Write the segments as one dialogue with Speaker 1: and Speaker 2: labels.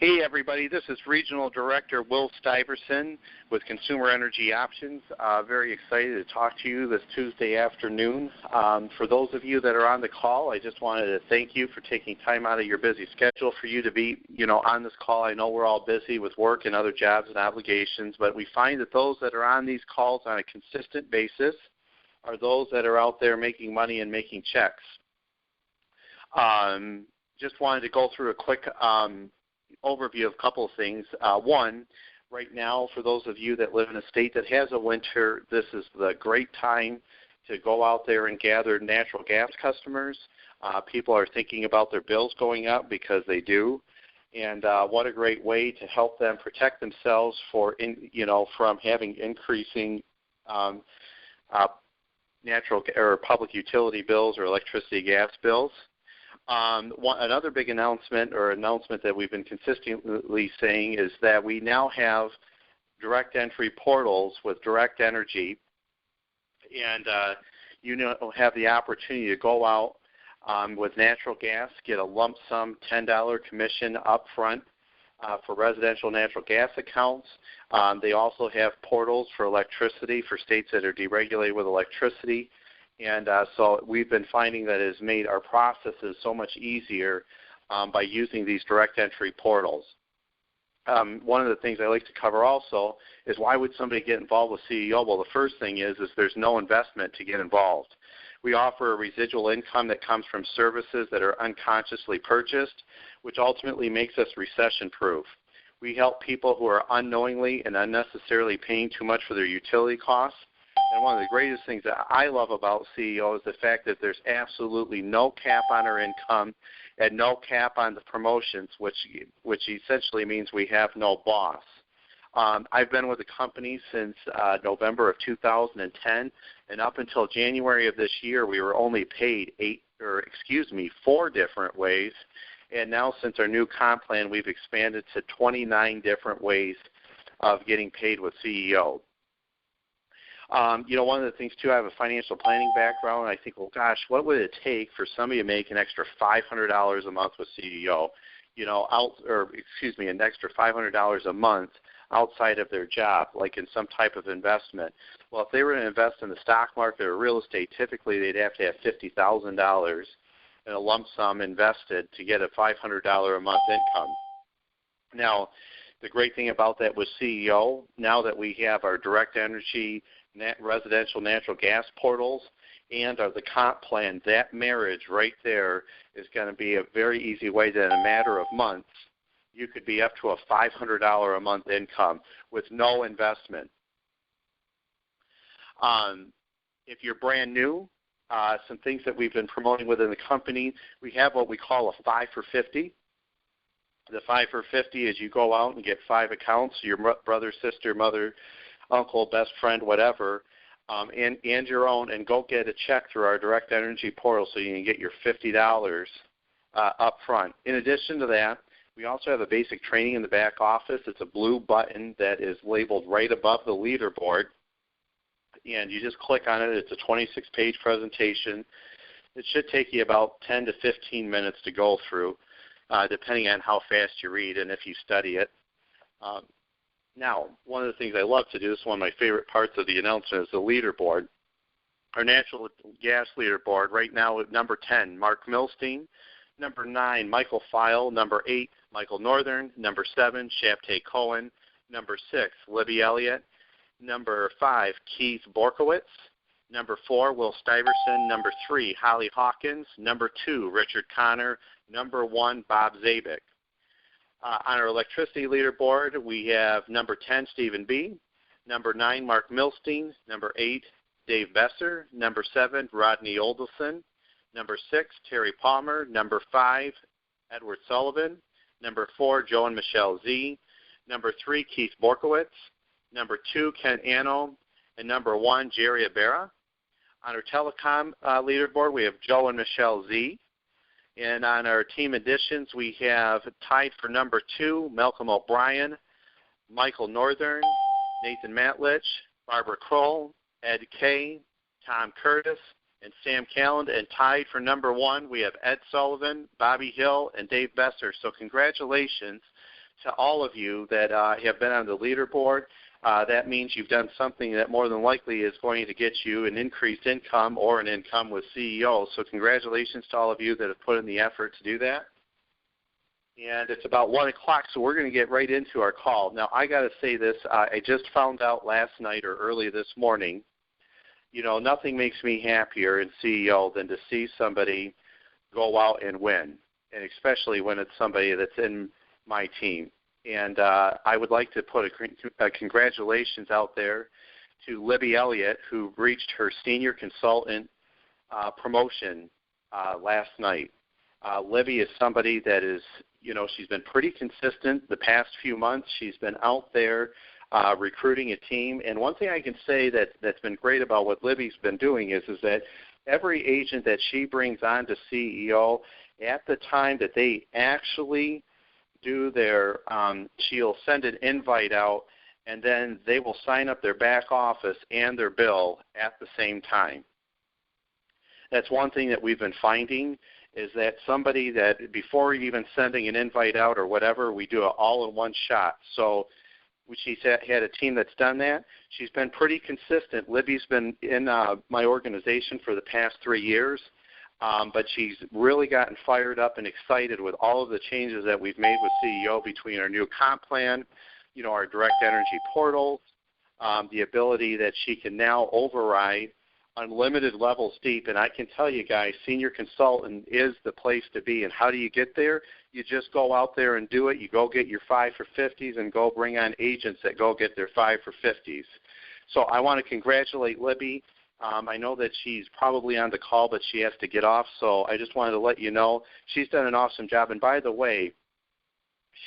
Speaker 1: Hey, everybody. This is Regional Director Will Stiverson with Consumer Energy Options. Very excited to talk to you this Tuesday afternoon. For those of you that are on the call, I just wanted to thank you for taking time out of your busy schedule for you to be, on this call. I know we're all busy with work and other jobs and obligations, but we find that those that are on these calls on a consistent basis are those that are out there making money and making checks. Just wanted to go through a quick overview of a couple of things. One, right now, for those of you that live in a state that has a winter, this is the great time to go out there and gather natural gas customers. People are thinking about their bills going up because they do, and what a great way to help them protect themselves from having increasing natural or public utility bills or electricity gas bills. Another big announcement that we've been consistently saying is that we now have direct entry portals with direct energy, and have the opportunity to go out with natural gas, get a lump sum $10 commission up front for residential natural gas accounts. They also have portals for electricity for states that are deregulated with electricity. And so we've been finding that it has made our processes so much easier by using these direct entry portals. One of the things I like to cover also is why would somebody get involved with CEO? Well, the first thing is there's no investment to get involved. We offer a residual income that comes from services that are unconsciously purchased, which ultimately makes us recession-proof. We help people who are unknowingly and unnecessarily paying too much for their utility costs. And one of the greatest things that I love about CEO is the fact that there's absolutely no cap on our income and no cap on the promotions, which essentially means we have no boss. I've been with the company since November of 2010, and up until January of this year, we were only paid 4 different ways. And now since our new comp plan, we've expanded to 29 different ways of getting paid with CEO. One of the things, too, I have a financial planning background, and I think, well, gosh, what would it take for somebody to make an extra $500 a month with CEO, an extra $500 a month outside of their job, like in some type of investment? Well, if they were to invest in the stock market or real estate, typically they'd have to have $50,000 in a lump sum invested to get a $500 a month income. Now, the great thing about that with CEO, now that we have our direct energy residential natural gas portals and the comp plan, that marriage right there is going to be a very easy way that in a matter of months you could be up to a $500 a month income with no investment. If you're brand new, some things that we've been promoting within the company, we have what we call a 5 for 50. The 5 for 50 is you go out and get 5 accounts, your brother, sister, mother, uncle, best friend, whatever, and your own, and go get a check through our direct energy portal so you can get your $50 up front. In addition to that, we also have a basic training in the back office. It's a blue button that is labeled right above the leaderboard, and you just click on it. It's a 26-page presentation. It should take you about 10 to 15 minutes to go through, depending on how fast you read and if you study it. Now, one of the things I love to do, this is one of my favorite parts of the announcement, is the leaderboard. Our natural gas leaderboard right now at number 10, Mark Milstein. Number 9, Michael File. Number 8, Michael Northern. Number 7, Shabtai Cohen. Number 6, Libby Elliott. Number 5, Keith Borkowitz. Number 4, Will Stiverson. Number 3, Holly Hawkins. Number 2, Richard Connor. Number 1, Bob Zabik. On our electricity leaderboard, we have number 10, Stephen B., number 9, Mark Milstein, number 8, Dave Besser, number 7, Rodney Oldelson, number 6, Terry Palmer, number 5, Edward Sullivan, number 4, Joe and Michelle Z., number 3, Keith Borkowitz, number 2, Ken Anno, and number 1, Jerry Ibarra. On our telecom leaderboard, we have Joe and Michelle Z., and on our team additions, we have tied for number 2, Malcolm O'Brien, Michael Northern, Nathan Matlich, Barbara Kroll, Ed Kay, Tom Curtis, and Sam Calland. And tied for number 1, we have Ed Sullivan, Bobby Hill, and Dave Besser. So congratulations to all of you that have been on the leaderboard. That means you've done something that more than likely is going to get you an increased income or an income with CEO. So congratulations to all of you that have put in the effort to do that. And it's about 1 o'clock, so we're going to get right into our call. Now, I got to say this. I just found out last night or early this morning, nothing makes me happier in CEO than to see somebody go out and win, and especially when it's somebody that's in my team. And I would like to put a congratulations out there to Libby Elliott, who reached her senior consultant promotion last night. Libby is somebody that is, she's been pretty consistent the past few months. She's been out there recruiting a team. And one thing I can say that's been great about what Libby's been doing is that every agent that she brings on to CEO, at the time that they actually do their, she'll send an invite out, and then they will sign up their back office and their bill at the same time. That's one thing that we've been finding, is that somebody that before even sending an invite out or whatever, we do it all in one shot. So she's had a team that's done that. She's been pretty consistent. Libby's been in my organization for the past 3 years, but she's really gotten fired up and excited with all of the changes that we've made with CEO between our new comp plan, our direct energy portals, the ability that she can now override unlimited levels deep. And I can tell you guys, senior consultant is the place to be. And how do you get there? You just go out there and do it. You go get your 5 for 50s and go bring on agents that go get their 5 for 50s. So I want to congratulate Libby. I know that she's probably on the call, but she has to get off. So I just wanted to let you know she's done an awesome job. And by the way,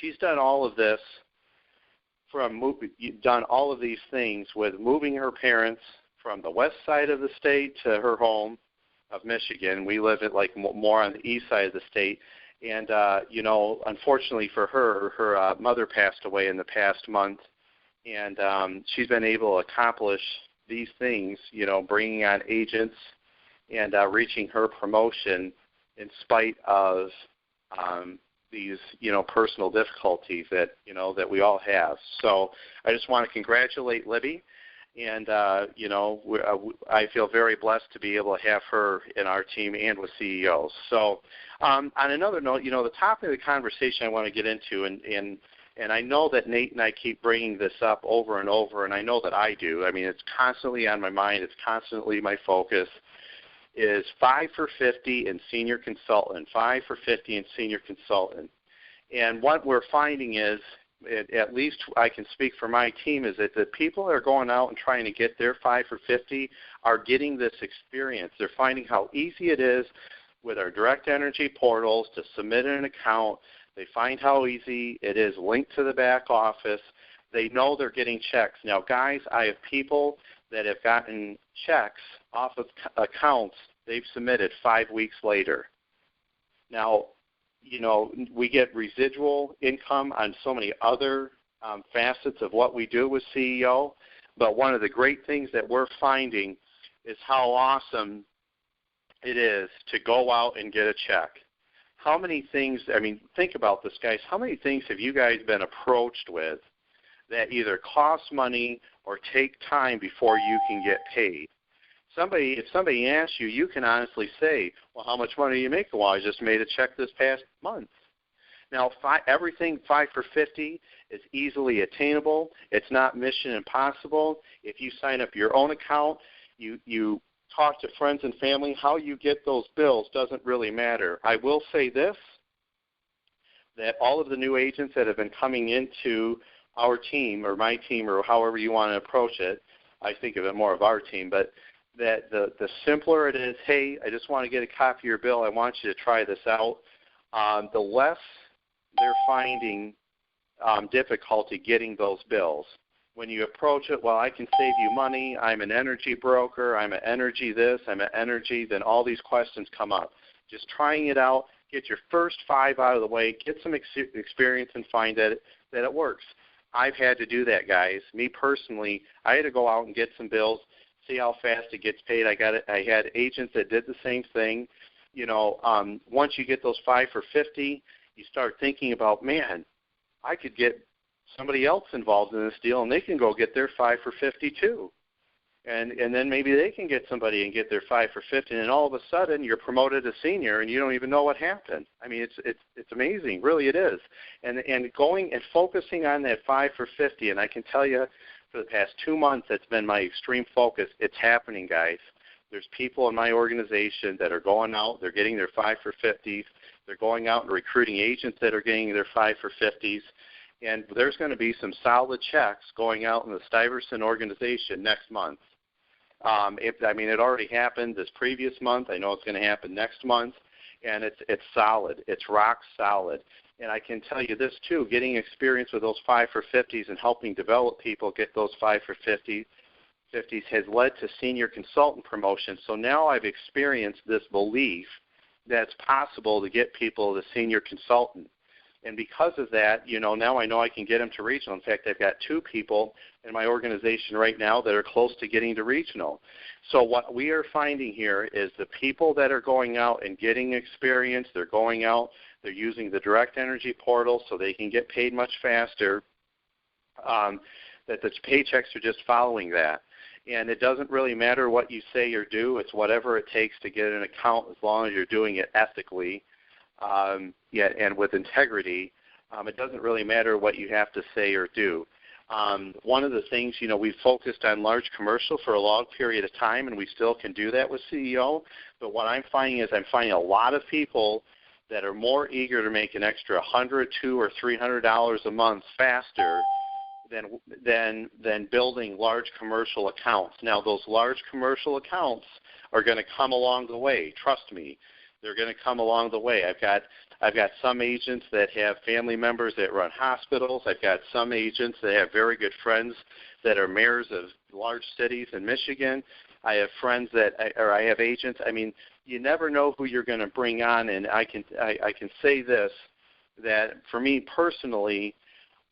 Speaker 1: she's done all of this done all of these things with moving her parents from the west side of the state to her home of Michigan. We live at more on the east side of the state. And, unfortunately for her, her mother passed away in the past month. And she's been able to accomplish these things, bringing on agents and reaching her promotion in spite of these, personal difficulties that, that we all have. So I just want to congratulate Libby. And, I feel very blessed to be able to have her in our team and with CEOs. So on another note, the topic of the conversation I want to get into, and I know that Nate and I keep bringing this up over and over, and I know that I do. I mean, it's constantly on my mind. It's constantly my focus, is 5 for 50 and senior consultant, 5 for 50 and senior consultant. And what we're finding is, at least I can speak for my team, is that the people that are going out and trying to get their 5 for 50 are getting this experience. They're finding how easy it is with our direct energy portals to submit an account. They find how easy it is linked to the back office. They know they're getting checks. Now, guys, I have people that have gotten checks off of accounts they've submitted 5 weeks later. Now, we get residual income on so many other facets of what we do with CEO, but one of the great things that we're finding is how awesome it is to go out and get a check. How many things, think about this, guys. How many things have you guys been approached with that either cost money or take time before you can get paid? If somebody asks you, you can honestly say, well, how much money are you making? Well, I just made a check this past month. Now, everything 5 for 50 is easily attainable. It's not mission impossible. If you sign up your own account, you talk to friends and family, how you get those bills doesn't really matter. I will say this, that all of the new agents that have been coming into our team or my team or however you want to approach it, I think of it more of our team, but that the simpler it is, hey, I just want to get a copy of your bill, I want you to try this out, the less they're finding difficulty getting those bills. When you approach it, well, I can save you money, I'm an energy broker, I'm an energy this, I'm an energy, then all these questions come up. Just trying it out, get your first 5 out of the way, get some experience and find that it works. I've had to do that, guys. Me personally, I had to go out and get some bills, see how fast it gets paid. I had agents that did the same thing. Once you get those 5 for 50, you start thinking about, man, I could get somebody else involved in this deal, and they can go get their 5 for 50 too. And then maybe they can get somebody and get their 5 for 50, and all of a sudden you're promoted to senior, and you don't even know what happened. I mean, it's amazing, really it is. And going and focusing on that 5 for 50, and I can tell you for the past 2 months that's been my extreme focus. It's happening, guys. There's people in my organization that are going out, they're getting their 5 for 50s, they're going out and recruiting agents that are getting their 5 for 50s, and there's going to be some solid checks going out in the Stiverson organization next month. It already happened this previous month. I know it's going to happen next month, and it's solid. It's rock solid. And I can tell you this, too, getting experience with those 5 for 50s and helping develop people get those 5 for 50s has led to senior consultant promotion. So now I've experienced this belief that it's possible to get people to senior consultant. And because of that, now I know I can get them to regional. In fact, I've got 2 people in my organization right now that are close to getting to regional. So what we are finding here is the people that are going out and getting experience, they're going out, they're using the direct energy portal so they can get paid much faster, that the paychecks are just following that. And it doesn't really matter what you say or do. It's whatever it takes to get an account as long as you're doing it ethically. And with integrity. It doesn't really matter what you have to say or do. One of the things, we've focused on large commercial for a long period of time, and we still can do that with CEO. But what I'm finding is I'm finding a lot of people that are more eager to make an extra $100, $200, or $300 a month faster than building large commercial accounts. Now, those large commercial accounts are going to come along the way. Trust me. They're going to come along the way. I've got some agents that have family members that run hospitals. I've got some agents that have very good friends that are mayors of large cities in Michigan. I have friends I have agents. I mean, you never know who you're going to bring on, and I can say this, that for me personally,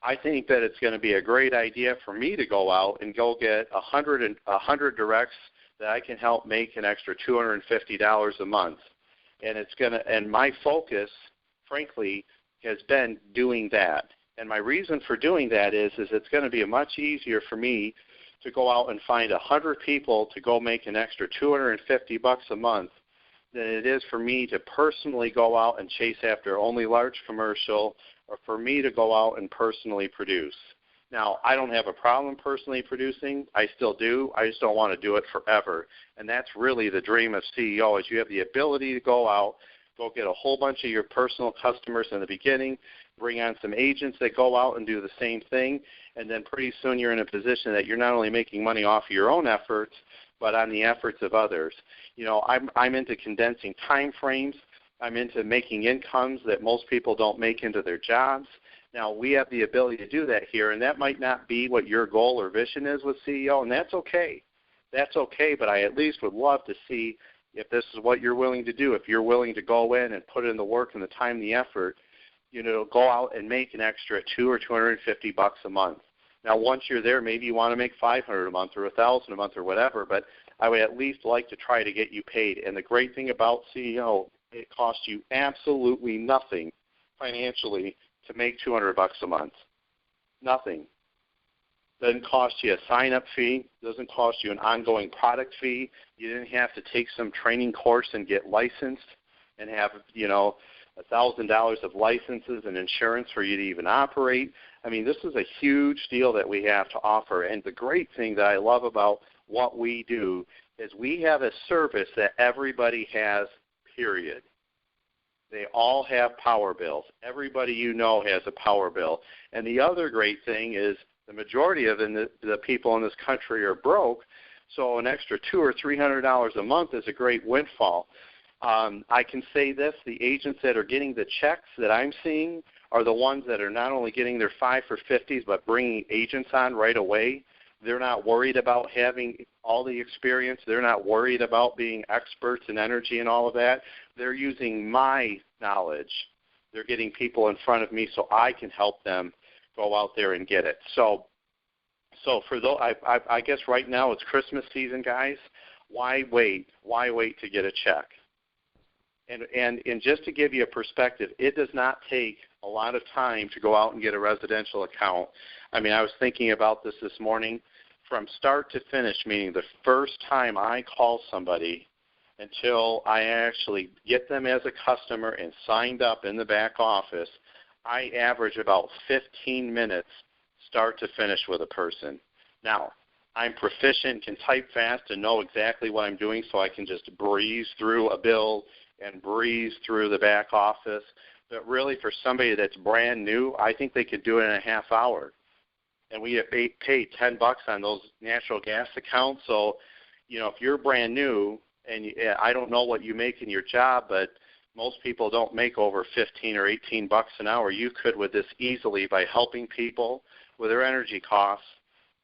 Speaker 1: I think that it's going to be a great idea for me to go out and go get 100 directs that I can help make an extra $250 a month. And my focus, frankly, has been doing that. And my reason for doing that is it's going to be much easier for me to go out and find 100 people to go make an extra $250 a month than it is for me to personally go out and chase after only large commercial, or for me to go out and personally produce. Now, I don't have a problem personally producing. I still do. I just don't want to do it forever. And that's really the dream of CEO, is you have the ability to go out, go get a whole bunch of your personal customers in the beginning, bring on some agents that go out and do the same thing, and then pretty soon you're in a position that you're not only making money off of your own efforts, but on the efforts of others. I'm into condensing time frames. I'm into making incomes that most people don't make into their jobs. Now, we have the ability to do that here, and that might not be what your goal or vision is with CEO, and that's okay. That's okay, but I at least would love to see if this is what you're willing to do, if you're willing to go in and put in the work and the time and the effort, go out and make an extra $200 or $250 a month. Now, once you're there, maybe you want to make $500 a month or $1,000 a month or whatever, but I would at least like to try to get you paid. And the great thing about CEO, it costs you absolutely nothing financially to make $200 a month. Nothing. Doesn't cost you a sign-up fee. Doesn't cost you an ongoing product fee. You didn't have to take some training course and get licensed and have, $1,000 of licenses and insurance for you to even operate. I mean, this is a huge deal that we have to offer. And the great thing that I love about what we do is we have a service that everybody has, period. They all have power bills. Everybody has a power bill. And the other great thing is the majority of the people in this country are broke, so an extra $200 or $300 a month is a great windfall. I can say this, the agents that are getting the checks that I'm seeing are the ones that are not only getting their 5 for 50s but bringing agents on right away. They're not worried about having all the experience. They're not worried about being experts in energy and all of that. They're using my knowledge. They're getting people in front of me so I can help them go out there and get it. So for those, I guess right now it's Christmas season, guys. Why wait? Why wait to get a check? And just to give you a perspective, it does not take a lot of time to go out and get a residential account. I mean, I was thinking about this morning. From start to finish, meaning the first time I call somebody until I actually get them as a customer and signed up in the back office, I average about 15 minutes start to finish with a person. Now, I'm proficient, can type fast, and know exactly what I'm doing, so I can just breeze through a bill and breeze through the back office. But really, for somebody that's brand new, I think they could do it in a half hour. And we get paid $10 on those natural gas accounts. So, you know, if you're brand new, and I don't know what you make in your job, but most people don't make over 15 or 18 bucks an hour. You could, with this easily, by helping people with their energy costs,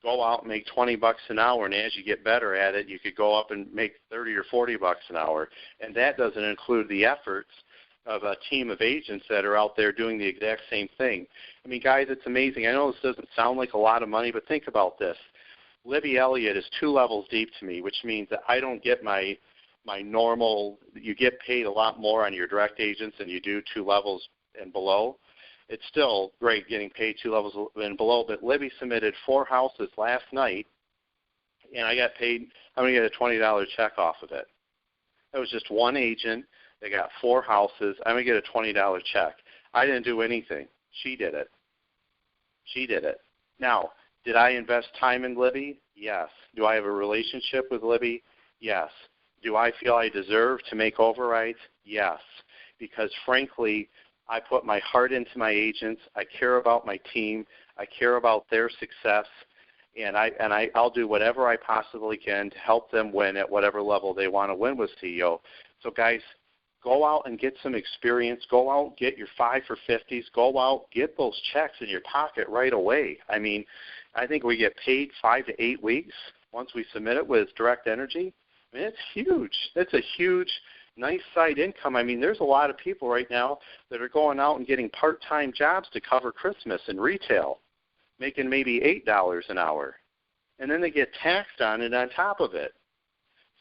Speaker 1: go out and make 20 bucks an hour, and as you get better at it, you could go up and make 30 or 40 bucks an hour. And that doesn't include the efforts of a team of agents that are out there doing the exact same thing. I mean, guys, it's amazing. I know this doesn't sound like a lot of money, but think about this. Libby Elliott is 2 levels deep to me, which means that I don't get my normal, you get paid a lot more on your direct agents than you do 2 levels and below. It's still great getting paid 2 levels and below, but Libby submitted 4 houses last night, and I got paid, I'm going to get a $20 check off of it. That was just one agent. They got 4 houses. I'm going to get a $20 check. I didn't do anything. She did it. She did it. Now, did I invest time in Libby? Yes. Do I have a relationship with Libby? Yes. Do I feel I deserve to make overrides? Yes. Because, frankly, I put my heart into my agents. I care about my team. I care about their success. And I'll do whatever I possibly can to help them win at whatever level they want to win with CEO. So, guys, go out and get some experience. Go out, get your 5 for 50s. Go out, get those checks in your pocket right away. I mean, I think we get paid 5 to 8 weeks once we submit it with direct energy. I mean, it's huge. It's a huge, nice side income. I mean, there's a lot of people right now that are going out and getting part-time jobs to cover Christmas in retail, making maybe $8 an hour. And then they get taxed on it on top of it.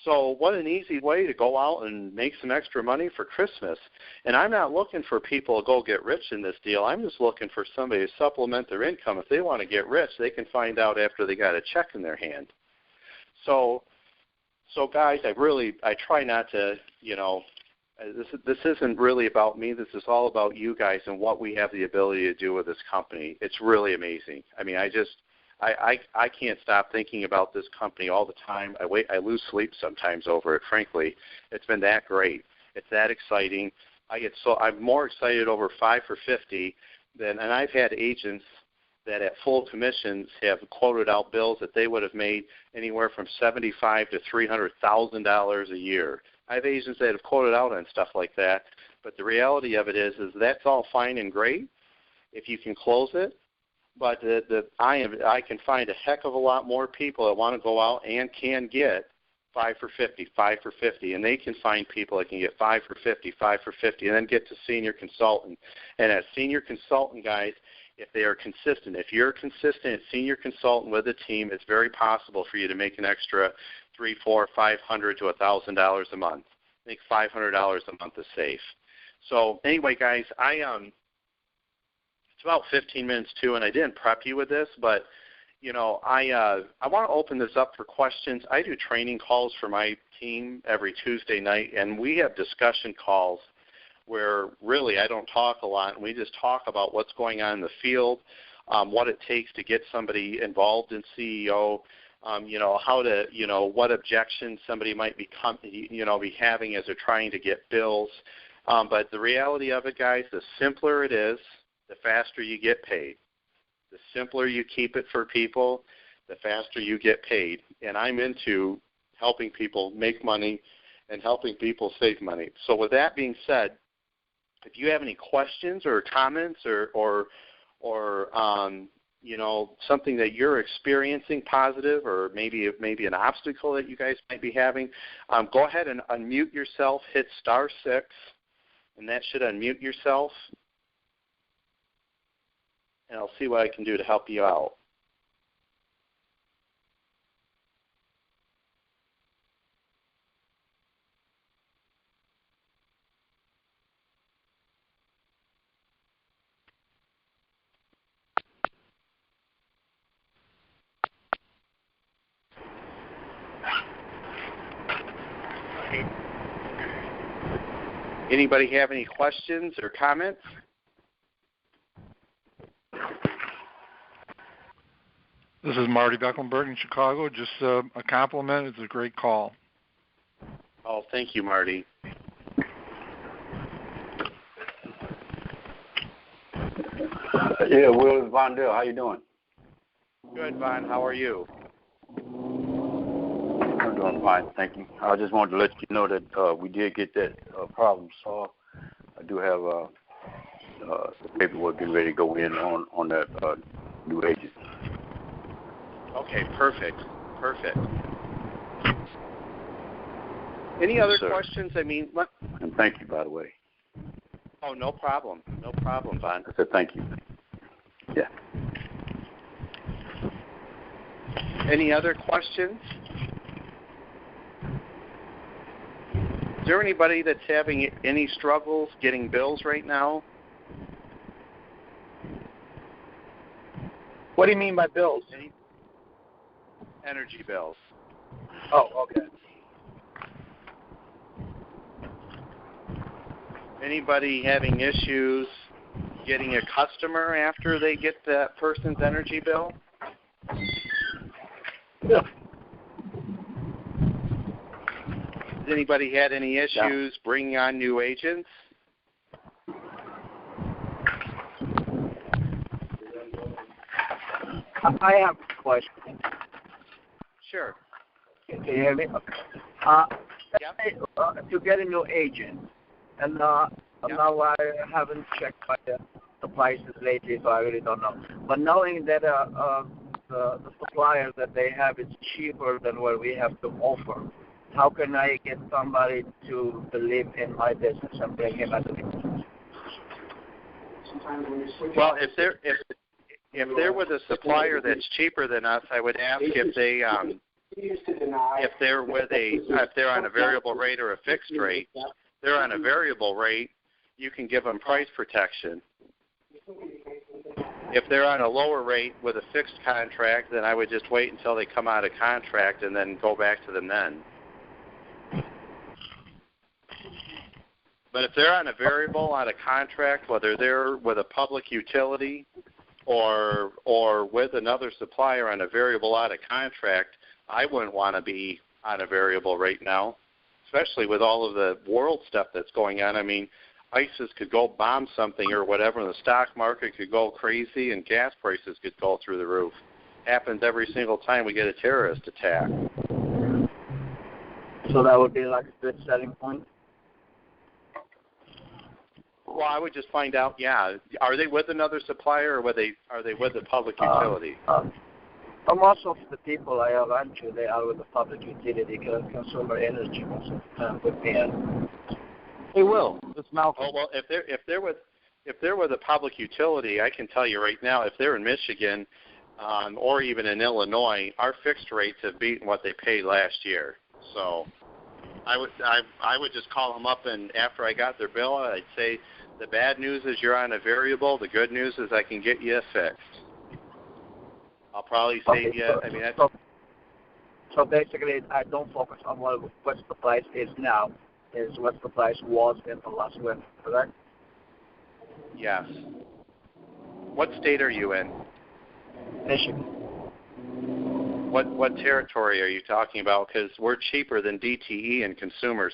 Speaker 1: So what an easy way to go out and make some extra money for Christmas. And I'm not looking for people to go get rich in this deal. I'm just looking for somebody to supplement their income. If they want to get rich, they can find out after they got a check in their hand. So guys, I try not to, this isn't really about me. This is all about you guys and what we have the ability to do with this company. It's really amazing. I mean, I can't stop thinking about this company all the time. I lose sleep sometimes over it, frankly. It's been that great. It's that exciting. I'm more excited over 5 for 50 and I've had agents that at full commissions have quoted out bills that they would have made anywhere from $75,000 to $300,000 a year. I have agents that have quoted out on stuff like that, but the reality of it is that's all fine and great if you can close it. But I can find a heck of a lot more people that want to go out and can get 5 for 50, 5 for 50, and they can find people that can get 5 for 50, 5 for 50, and then get to senior consultant. And as senior consultant, guys, if they are consistent, if you're consistent senior consultant with a team, it's very possible for you to make an extra $300, $400, $500 to $1,000 a month. I think $500 a month is safe. So anyway, guys, it's about 15 minutes too, and I didn't prep you with this, but I want to open this up for questions. I do training calls for my team every Tuesday night, and we have discussion calls where really I don't talk a lot, and we just talk about what's going on in the field, what it takes to get somebody involved in CEO, how to, what objections somebody might be having as they're trying to get bills. But the reality of it, guys, the simpler it is, the faster you get paid. The simpler you keep it for people, the faster you get paid. And I'm into helping people make money and helping people save money. So with that being said, if you have any questions or comments or something that you're experiencing positive, or maybe an obstacle that you guys might be having, go ahead and unmute yourself, hit *6, and that should unmute yourself. And I'll see what I can do to help you out. Anybody have any questions or comments?
Speaker 2: This is Marty Becklenberg in Chicago. Just a compliment. It's a great call.
Speaker 1: Oh, thank you, Marty.
Speaker 3: Yeah, Will Vondell. How you doing?
Speaker 1: Good, Von. How are you?
Speaker 3: I'm doing fine, thank you. I just wanted to let you know that we did get that problem solved. I do have the paperwork getting ready to go in on that new agent.
Speaker 1: Okay, perfect. Any other questions? I mean,
Speaker 3: and thank you, by the way.
Speaker 1: Oh, no problem, Von.
Speaker 3: I said thank you. Yeah.
Speaker 1: Any other questions? Is there anybody that's having any struggles getting bills right now?
Speaker 4: What do you mean by bills?
Speaker 1: Energy bills.
Speaker 4: Oh, okay.
Speaker 1: Anybody having issues getting a customer after they get that person's energy bill?
Speaker 4: Yeah.
Speaker 1: Has anybody had any issues bringing on new agents?
Speaker 4: I have a question.
Speaker 1: Sure.
Speaker 4: Can you hear me? To get a new agent, and now I haven't checked the prices lately, so I really don't know. But knowing that the supplier that they have is cheaper than what we have to offer, how can I get somebody to believe in my business and bring him as a business?
Speaker 1: Well, if they're with a supplier that's cheaper than us, I would ask if they're on a variable rate or a fixed rate. If they're on a variable rate, you can give them price protection. If they're on a lower rate with a fixed contract, then I would just wait until they come out of contract and then go back to them then. But if they're on a variable on a contract, whether they're with a public utility or with another supplier on a variable out of contract, I wouldn't want to be on a variable rate now, especially with all of the world stuff that's going on. I mean, ISIS could go bomb something or whatever, and the stock market could go crazy, and gas prices could go through the roof. Happens every single time we get a terrorist attack.
Speaker 4: So that would be like a good selling point?
Speaker 1: Well, I would just find out, are they with another supplier or are they with the public utility?
Speaker 4: Most of the people I have to, they are with the public utility, consumer energy most of the time with me.
Speaker 5: Hey, Will, it's Malcolm.
Speaker 1: Oh, well, if they're with a public utility, I can tell you right now, if they're in Michigan or even in Illinois, our fixed rates have beaten what they paid last year. So I would just call them up, and after I got their bill, I'd say the bad news is you're on a variable. The good news is I can get you a fixed. I'll probably save you. I mean,
Speaker 4: so basically, I don't focus on what the price is now. Is what the price was in the last winter, correct?
Speaker 1: Yes. What state are you in?
Speaker 4: Michigan.
Speaker 1: What territory are you talking about? Because we're cheaper than DTE in consumers.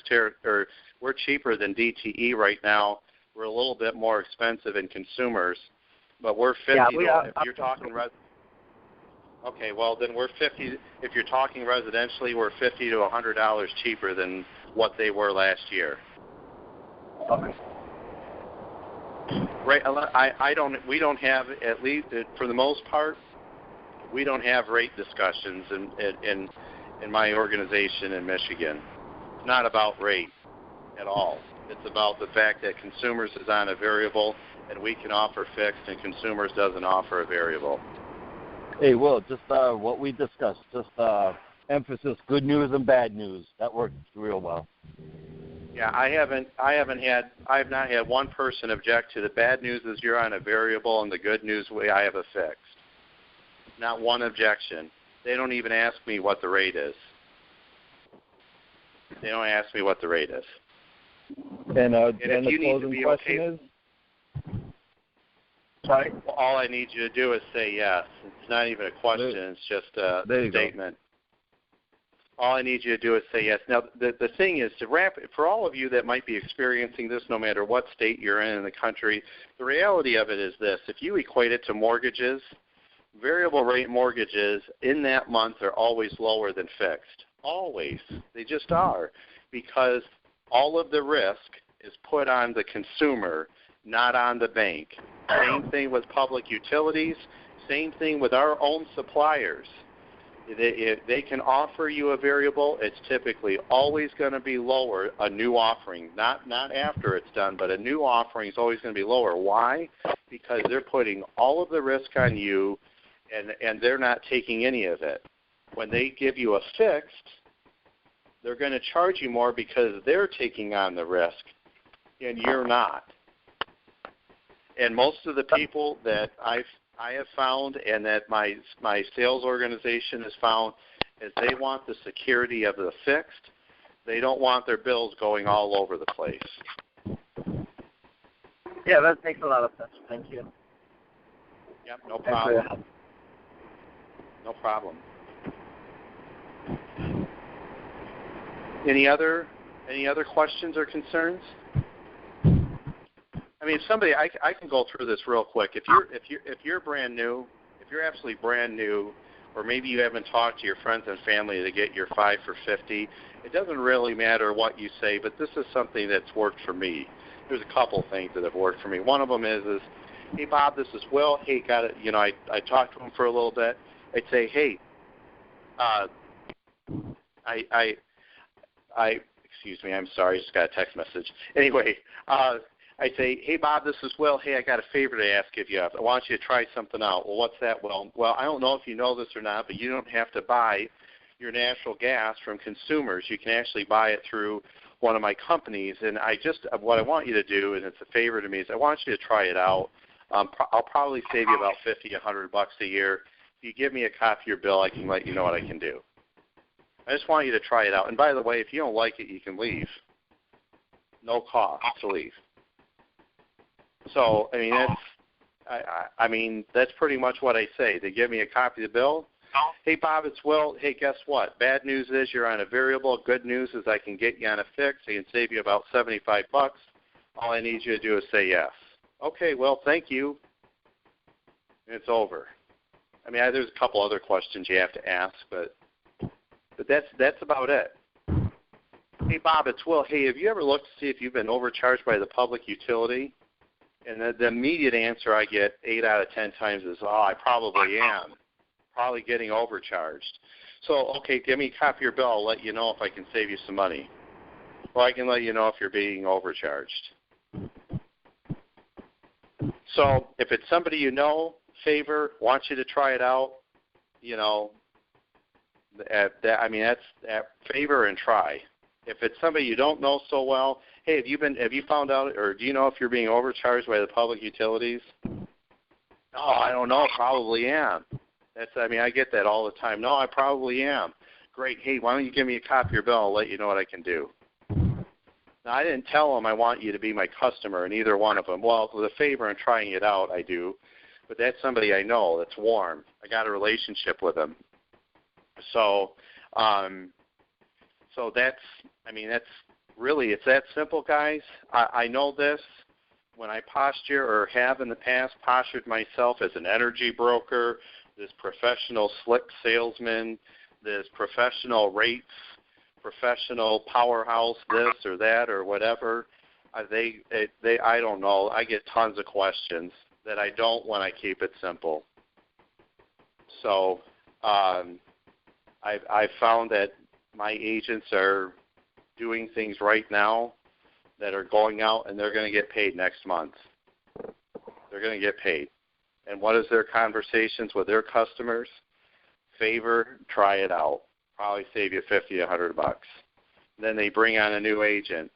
Speaker 1: We're cheaper than DTE right now. We're a little bit more expensive in consumers, but we're 50. If you're talking okay, well then we're 50. If you're talking residentially, we're $50 to $100 cheaper than what they were last year.
Speaker 4: Okay.
Speaker 1: Right. We don't have, at least for the most part, we don't have rate discussions in my organization in Michigan. It's not about rate at all. It's about the fact that consumers is on a variable and we can offer fixed and consumers doesn't offer a variable.
Speaker 5: Hey, Will, just what we discussed, just emphasis, good news and bad news. That worked real well.
Speaker 1: Yeah, I have not had one person object to the bad news is you're on a variable and the good news I have a fixed. Not one objection. They don't even ask me what the rate is. They don't ask me what the rate is.
Speaker 5: And
Speaker 1: if
Speaker 5: the
Speaker 1: you need to
Speaker 5: closing
Speaker 1: be
Speaker 5: question
Speaker 1: okay,
Speaker 5: is?
Speaker 4: Sorry?
Speaker 1: well, all I need you to do is say yes. It's not even a question. It's just a statement. All I need you to do is say yes. Now, the thing is, to wrap for all of you that might be experiencing this, no matter what state you're in the country, the reality of it is this. If you equate it to mortgages, variable rate mortgages in that month are always lower than fixed. Always. They just are, because all of the risk is put on the consumer, not on the bank. Same thing with public utilities. Same thing with our own suppliers. If they can offer you a variable, it's typically always going to be lower, a new offering, not after it's done, but a new offering is always going to be lower. Why? Because they're putting all of the risk on you, and they're not taking any of it. When they give you a fixed, they're going to charge you more because they're taking on the risk, and you're not. And most of the people that I have found, and that my sales organization has found, is they want the security of the fixed. They don't want their bills going all over the place.
Speaker 4: Yeah, that makes a lot of sense. Thank you.
Speaker 1: Yep, no problem. No problem. Any other questions or concerns? I mean, somebody, I can go through this real quick. If you're brand new, if you're absolutely brand new, or maybe you haven't talked to your friends and family to get your 5 for 50, it doesn't really matter what you say, but this is something that's worked for me. There's a couple things that have worked for me. One of them is hey, Bob, this is Will. Hey, got it. You know, I talked to him for a little bit. I'd say, hey, excuse me, I'm sorry, I just got a text message. Anyway, I say, hey, Bob, this is Will. Hey, I got a favor to ask of you. I want you to try something out. Well, what's that, Will? Well, I don't know if you know this or not, but you don't have to buy your natural gas from consumers. You can actually buy it through one of my companies. And what I want you to do, and it's a favor to me, is I want you to try it out. I'll probably save you about $50, $100 a year. If you give me a copy of your bill, I can let you know what I can do. I just want you to try it out. And by the way, if you don't like it, you can leave. No cost to leave. So, I mean, that's pretty much what I say. They give me a copy of the bill. Hey, Bob, it's Will. Hey, guess what? Bad news is you're on a variable. Good news is I can get you on a fix. I can save you about $75. All I need you to do is say yes. Okay, well, thank you. And it's over. I mean, there's a couple other questions you have to ask, but that's about it. Hey, Bob, it's Will. Hey, have you ever looked to see if you've been overcharged by the public utility? And the immediate answer I get 8 out of 10 times is, oh, I probably am. Probably getting overcharged. So, okay, give me a copy of your bill. I'll let you know if I can save you some money. Or I can let you know if you're being overcharged. So if it's somebody you know, favor, wants you to try it out, you know, that's favor and try. If it's somebody you don't know so well, hey, have you found out, or do you know if you're being overcharged by the public utilities? Oh, I don't know. Probably am. I get that all the time. No, I probably am. Great. Hey, why don't you give me a copy of your bill? I'll let you know what I can do. Now, I didn't tell them I want you to be my customer in either one of them. Well, with a favor and trying it out, I do. But that's somebody I know that's warm. I got a relationship with them. So, that's really, it's that simple, guys. I know this. When I posture, or have in the past postured myself as an energy broker, this professional slick salesman, this professional rates, professional powerhouse, this or that or whatever, I don't know. I get tons of questions that I don't when I keep it simple. So I've found that my agents are doing things right now that are going out, and they're going to get paid next month. They're going to get paid. And what is their conversations with their customers? Favor, try it out. Probably save you $50, $100. Then they bring on a new agent,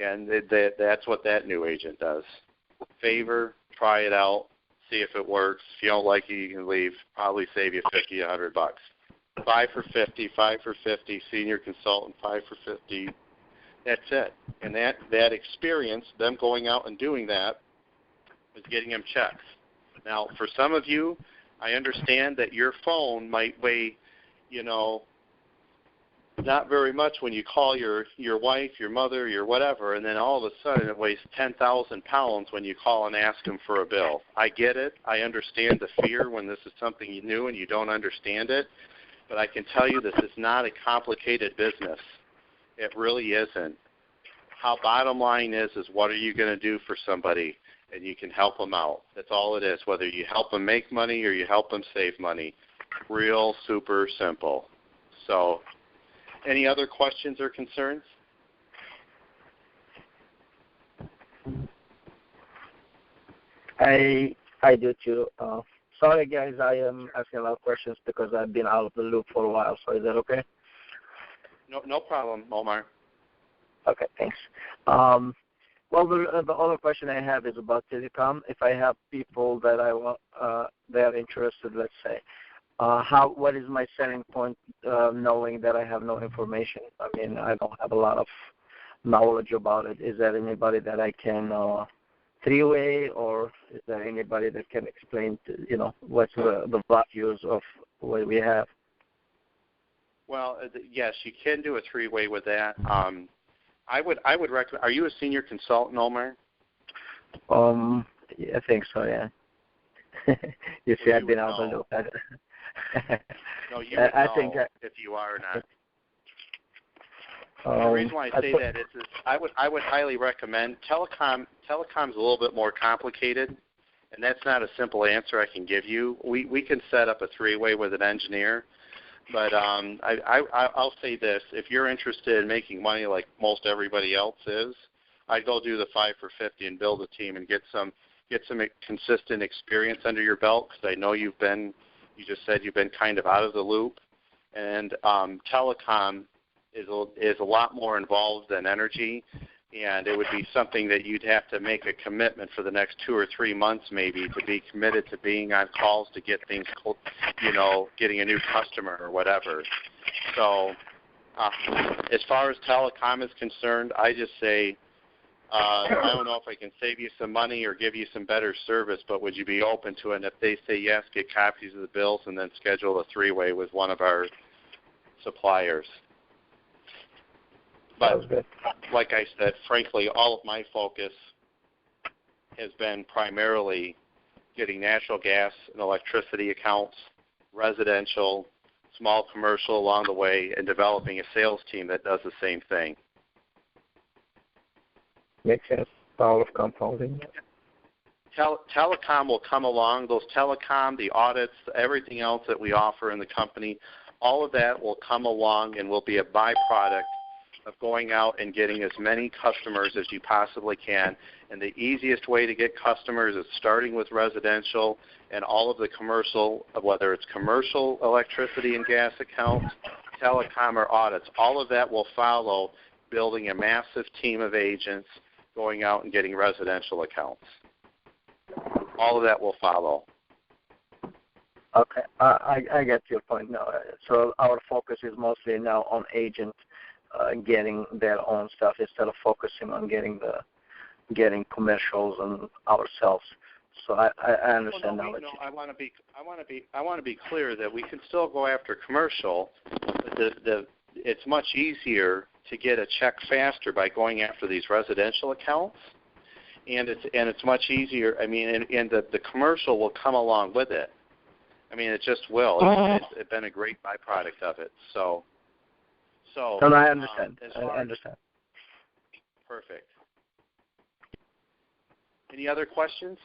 Speaker 1: and that's what that new agent does. Favor, try it out, see if it works. If you don't like it, you can leave. Probably save you $50, $100. 5 for 50, 5 for 50, senior consultant, 5 for 50. That's it. And that experience, them going out and doing that, is getting them checks. Now, for some of you, I understand that your phone might weigh, not very much when you call your wife, your mother, your whatever, and then all of a sudden it weighs 10,000 pounds when you call and ask them for a bill. I get it. I understand the fear when this is something new and you don't understand it. But I can tell you this is not a complicated business. It really isn't. How bottom line is what are you going to do for somebody? And you can help them out. That's all it is, whether you help them make money or you help them save money. Real super simple. So any other questions or concerns?
Speaker 4: I do too. Sorry, guys, I am asking a lot of questions because I've been out of the loop for a while. So is that okay?
Speaker 1: No problem, Omar.
Speaker 4: Okay, thanks. Well, the other question I have is about telecom. If I have people that I want, they are interested, let's say, what is my selling point, knowing that I have no information? I mean, I don't have a lot of knowledge about it. Is there anybody that I can three-way, or is there anybody that can explain, what's the values of what we have?
Speaker 1: Well, yes, you can do a three-way with that. I would recommend. Are you a senior consultant, Omar?
Speaker 4: I think so. Yeah. You see, I've been out of the loop.
Speaker 1: No, you would
Speaker 4: I
Speaker 1: know
Speaker 4: think
Speaker 1: if you are or not. The reason why I say that is I would highly recommend telecom. Telecom's a little bit more complicated, and that's not a simple answer I can give you. We can set up a three-way with an engineer. But I'll say this: if you're interested in making money like most everybody else is, I'd go do the 5 for 50 and build a team and get some consistent experience under your belt. Because I know you just said you've been kind of out of the loop, and telecom is a lot more involved than energy, and it would be something that you'd have to make a commitment for the next 2 or 3 months maybe to be committed to being on calls to get things, getting a new customer or whatever. So as far as telecom is concerned, I just say, I don't know if I can save you some money or give you some better service, but would you be open to it? And if they say yes, get copies of the bills and then schedule a three-way with one of our suppliers. But like I said, frankly, all of my focus has been primarily getting natural gas and electricity accounts, residential, small commercial along the way, and developing a sales team that does the same thing.
Speaker 4: Makes sense. All of compounding.
Speaker 1: Telecom will come along. Those telecom, the audits, everything else that we offer in the company, all of that will come along and will be a byproduct of going out and getting as many customers as you possibly can. And the easiest way to get customers is starting with residential and all of the commercial, whether it's commercial electricity and gas accounts, telecom, or audits. All of that will follow building a massive team of agents going out and getting residential accounts. All of that will follow.
Speaker 4: Okay, I get your point now. So our focus is mostly now on agents getting their own stuff instead of focusing on getting commercials and ourselves. So I understand now.
Speaker 1: I want to be clear that we can still go after commercial. It's much easier to get a check faster by going after these residential accounts, and it's much easier. I mean, and the commercial will come along with it. I mean, it just will. It's been a great byproduct of it. So.
Speaker 4: No, I understand. I understand.
Speaker 1: Perfect. Any other questions?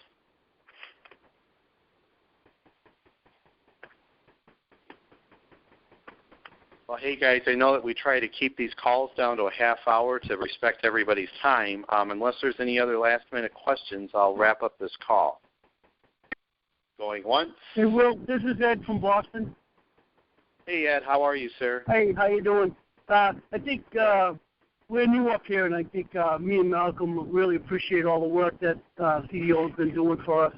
Speaker 1: Well, hey, guys, I know that we try to keep these calls down to a half hour to respect everybody's time. Unless there's any other last-minute questions, I'll wrap up this call. Going once.
Speaker 6: Hey, Will, this is Ed from Boston.
Speaker 1: Hey, Ed, how are you, sir?
Speaker 6: Hey, how you doing? I think we're new up here, and I think me and Malcolm really appreciate all the work that CDO has been doing for us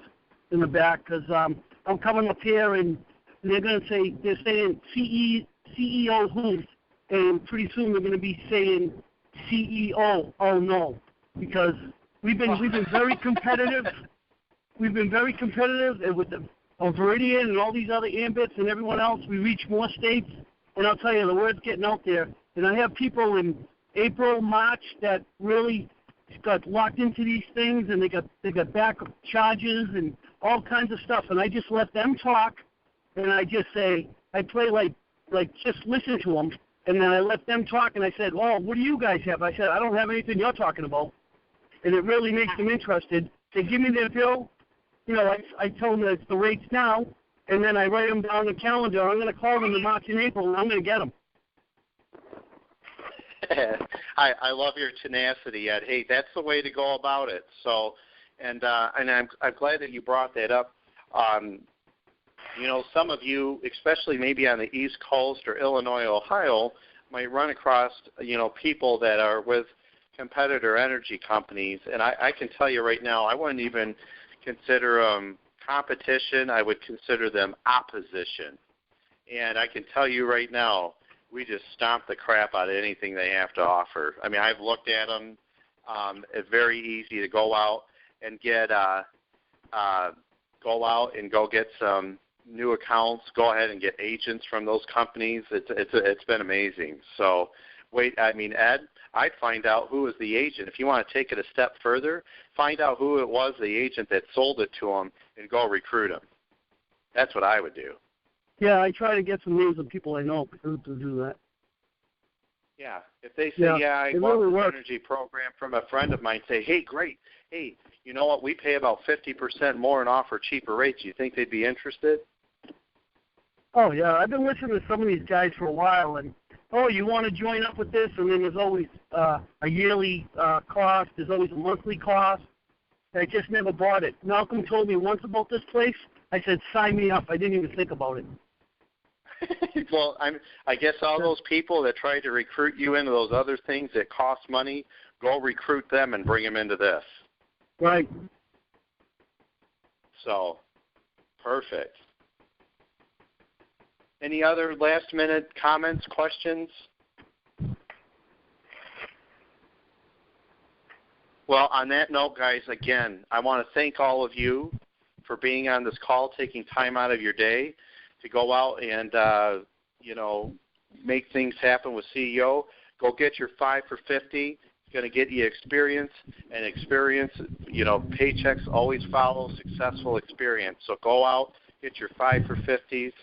Speaker 6: in the back, because I'm coming up here, and and they're going to say, they're saying CEO who, and pretty soon they're going to be saying CEO, oh no, because we've been very competitive. We've been very competitive, and with the Viridian and all these other ambits and everyone else, we reach more states, and I'll tell you, the word's getting out there. And I have people in April, March that really got locked into these things, and they got back charges and all kinds of stuff, and I just let them talk, and I just say, I play like just listen to them, and then I let them talk, and I said, well, what do you guys have? I said, I don't have anything you're talking about, and it really makes them interested. They give me their bill, you know, I tell them that the rates now, and then I write them down on the calendar. I'm going to call them in March and April, and I'm going to get them.
Speaker 1: I love your tenacity, Ed. Hey, that's the way to go about it. So, and I'm glad that you brought that up. You know, some of you, especially maybe on the East Coast or Illinois, Ohio, might run across, you know, people that are with competitor energy companies. And I can tell you right now, I wouldn't even consider them competition. I would consider them opposition. And I can tell you right now, we just stomp the crap out of anything they have to offer. I mean, I've looked at them. It's very easy to go out and get go get some new accounts. Go ahead and get agents from those companies. It's been amazing. So, Ed, I'd find out who was the agent. If you want to take it a step further, find out who it was, the agent that sold it to them, and go recruit them. That's what I would do.
Speaker 6: Yeah, I try to get some names of people I know to do that.
Speaker 1: Yeah, if they say, I bought
Speaker 6: really
Speaker 1: this energy program from a friend of mine, say, hey, great. Hey, you know what? We pay about 50% more and offer cheaper rates. You think they'd be interested?
Speaker 6: Oh, yeah. I've been listening to some of these guys for a while, and, you want to join up with this? And then there's always a yearly cost. There's always a monthly cost. I just never bought it. Malcolm told me once about this place. I said, sign me up. I didn't even think about it.
Speaker 1: Well, I guess all those people that try to recruit you into those other things that cost money, go recruit them and bring them into this.
Speaker 6: Right.
Speaker 1: So, perfect. Any other last-minute comments, questions? Well, on that note, guys, again, I want to thank all of you for being on this call, taking time out of your day to go out and, make things happen with CEO. Go get your 5 for 50. It's going to get you experience, and experience, paychecks always follow successful experience. So go out, get your 5 for 50s.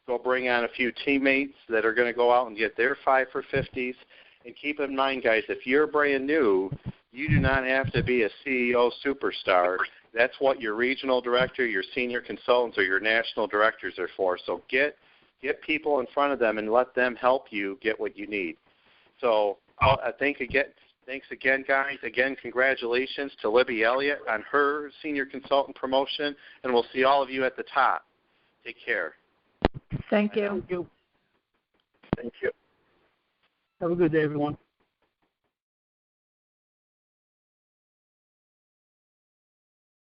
Speaker 1: Go bring on a few teammates that are going to go out and get their 5 for 50s. And keep in mind, guys, if you're brand new, you do not have to be a CEO superstar. That's what your regional director, your senior consultants, or your national directors are for. So get people in front of them and let them help you get what you need. So thanks again, guys. Again, congratulations to Libby Elliott on her senior consultant promotion, and we'll see all of you at the top. Take care.
Speaker 7: Thank you.
Speaker 6: Thank you.
Speaker 4: Thank you.
Speaker 6: Have a good day, everyone.